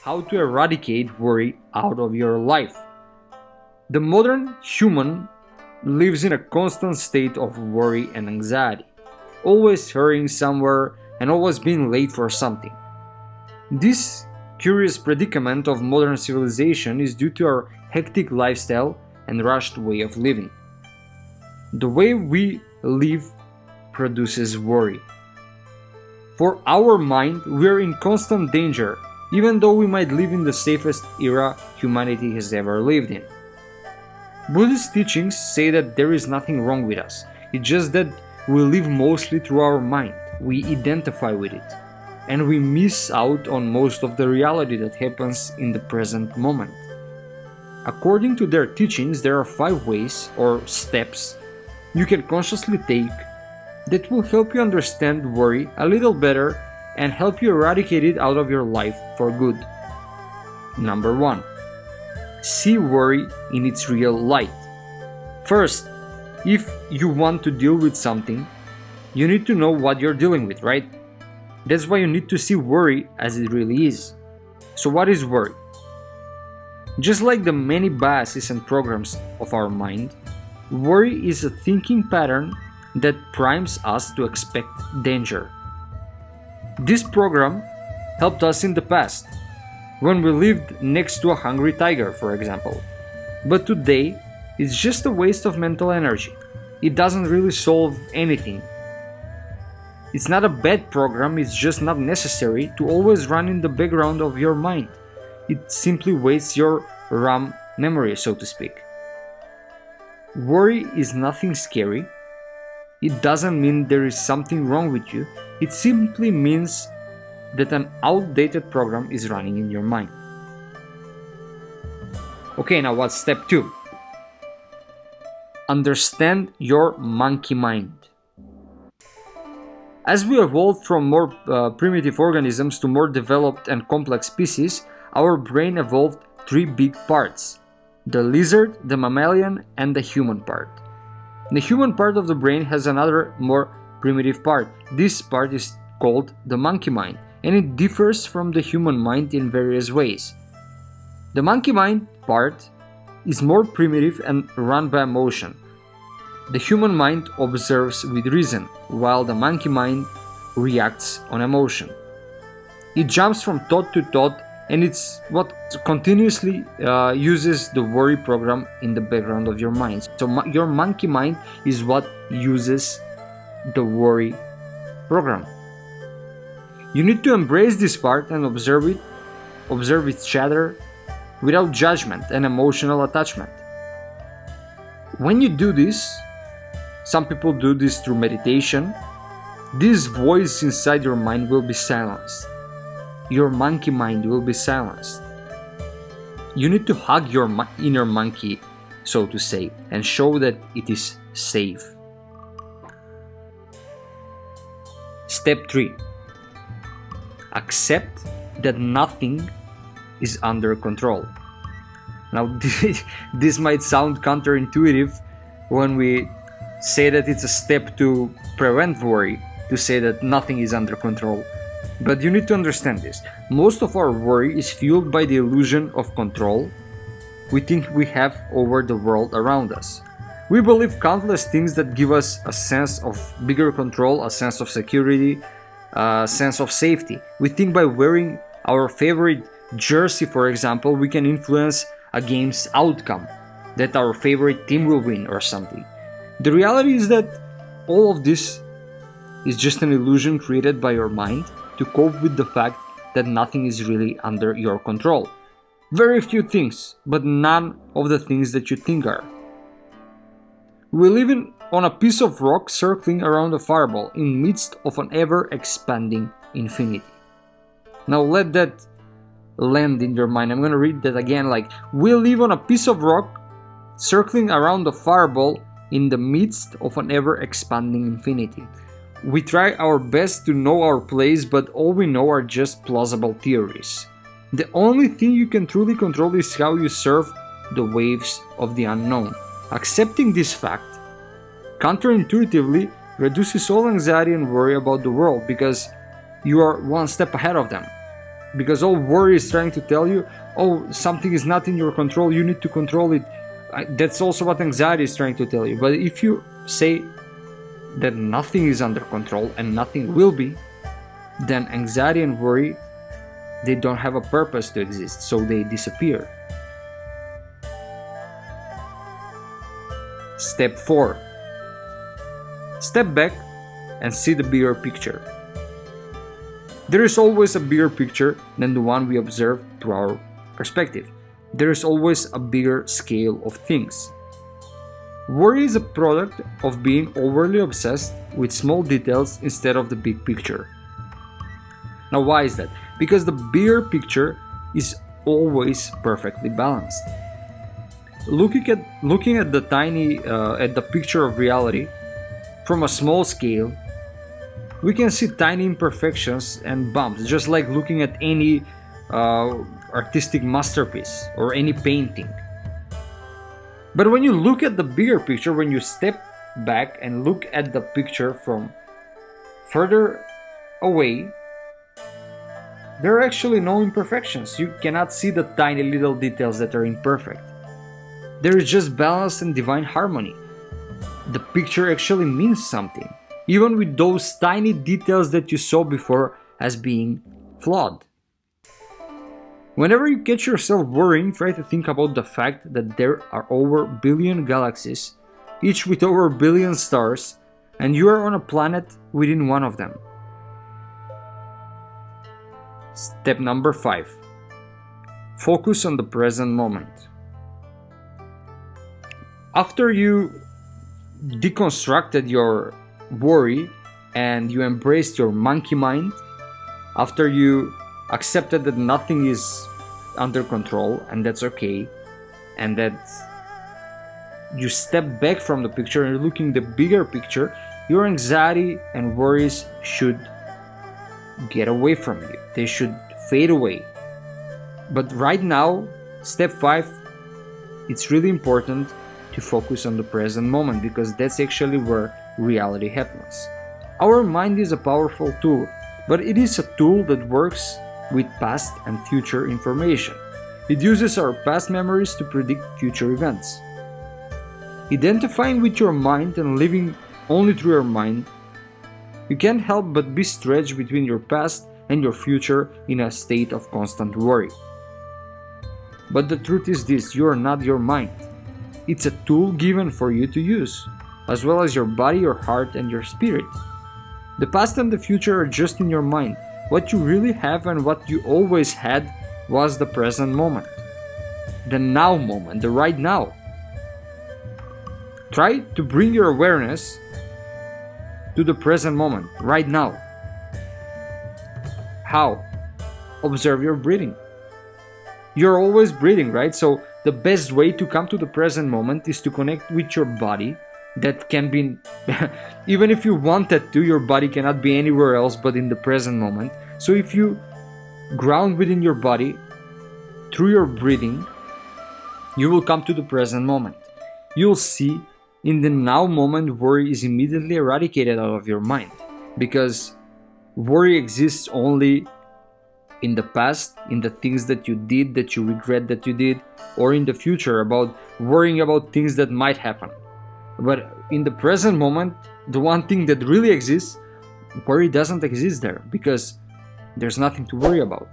how to eradicate worry out of your life. The modern human lives in a constant state of worry and anxiety, always hurrying somewhere and always being late for something. This curious predicament of modern civilization is due to our hectic lifestyle and rushed way of living. The way we live produces worry. For our mind, we are in constant danger, even though we might live in the safest era humanity has ever lived in. Buddhist teachings say that there is nothing wrong with us, it's just that we live mostly through our mind, we identify with it, and we miss out on most of the reality that happens in the present moment. According to their teachings, there are 5 ways or steps you can consciously take that will help you understand worry a little better and help you eradicate it out of your life for good. Number 1. See worry in its real light. First, if you want to deal with something, you need to know what you're dealing with, right? That's why you need to see worry as it really is. So what is worry? Just like the many biases and programs of our mind, worry is a thinking pattern that primes us to expect danger. This program helped us in the past, when we lived next to a hungry tiger, for example. But today, it's just a waste of mental energy. It doesn't really solve anything. It's not a bad program, it's just not necessary to always run in the background of your mind. It simply wastes your RAM memory, so to speak. Worry is nothing scary. It doesn't mean there is something wrong with you. It simply means that an outdated program is running in your mind. Okay, now what's step 2? Understand your monkey mind. As we evolved from more primitive organisms to more developed and complex species, our brain evolved 3 big parts: the lizard, the mammalian, and the human part. The human part of the brain has another more primitive part. This part is called the monkey mind, and it differs from the human mind in various ways. The monkey mind part is more primitive and run by emotion. The human mind observes with reason, while the monkey mind reacts on emotion. It jumps from thought to thought, and it's what continuously uses the worry program in the background of your mind. So your monkey mind is what uses the worry program. You need to embrace this part and observe its chatter without judgment and emotional attachment. When you do this, some people do this through meditation, this voice inside your mind will be silenced. Your monkey mind will be silenced. You need to hug your inner monkey, so to say, and show that it is safe. Step 3. Accept that nothing is under control. Now, this might sound counterintuitive when we say that it's a step to prevent worry, to say that nothing is under control. But you need to understand this. Most of our worry is fueled by the illusion of control we think we have over the world around us. We believe countless things that give us a sense of bigger control, a sense of security, a sense of safety. We think by wearing our favorite jersey, for example, we can influence a game's outcome, that our favorite team will win or something. The reality is that all of this is just an illusion created by your mind to cope with the fact that nothing is really under your control. Very few things, but none of the things that you think are. We live on a piece of rock circling around a fireball in midst of an ever-expanding infinity. Now let that land in your mind. I'm going to read that again. We live on a piece of rock circling around a fireball in the midst of an ever-expanding infinity. We try our best to know our place, but all we know are just plausible theories. The only thing you can truly control is how you surf the waves of the unknown. Accepting this fact, counterintuitively, reduces all anxiety and worry about the world because you are one step ahead of them. Because all worry is trying to tell you, oh, something is not in your control, you need to control it. That's also what anxiety is trying to tell you. But if you say that nothing is under control and nothing will be, then anxiety and worry, they don't have a purpose to exist, so they disappear. Step 4. Step back and see the bigger picture. There is always a bigger picture than the one we observe through our perspective. There is always a bigger scale of things. Worry is a product of being overly obsessed with small details instead of the big picture. Now, why is that? Because the bigger picture is always perfectly balanced. Looking at the picture of reality from a small scale, we can see tiny imperfections and bumps, just like looking at any artistic masterpiece or any painting. But when you look at the bigger picture, when you step back and look at the picture from further away, there are actually no imperfections. You cannot see the tiny little details that are imperfect. There is just balance and divine harmony. The picture actually means something, even with those tiny details that you saw before as being flawed. Whenever you catch yourself worrying, try to think about the fact that there are over a billion galaxies, each with over a billion stars, and you are on a planet within one of them. Step number 5. Focus on the present moment. After you deconstructed your worry and you embraced your monkey mind, after you accepted that nothing is under control and that's okay, and that you step back from the picture and you're looking at the bigger picture, your anxiety and worries should get away from you. They should fade away. But right now, step 5, it's really important to focus on the present moment, because that's actually where reality happens. Our mind is a powerful tool, but it is a tool that works with past and future information. It uses our past memories to predict future events. Identifying with your mind and living only through your mind, you can't help but be stretched between your past and your future in a state of constant worry. But the truth is this: you are not your mind. It's a tool given for you to use, as well as your body, your heart, and your spirit. The past and the future are just in your mind. What you really have and what you always had was the present moment. The now moment, the right now. Try to bring your awareness to the present moment, right now. How? Observe your breathing. You're always breathing, right? So the best way to come to the present moment is to connect with your body. That can be, even if you wanted to, your body cannot be anywhere else but in the present moment. So if you ground within your body through your breathing, you will come to the present moment. You'll see in the now moment, worry is immediately eradicated out of your mind, because worry exists only in the past, in the things that you did, that you regret that you did, or in the future, about worrying about things that might happen. But in the present moment, the one thing that really exists, worry doesn't exist there, because there's nothing to worry about.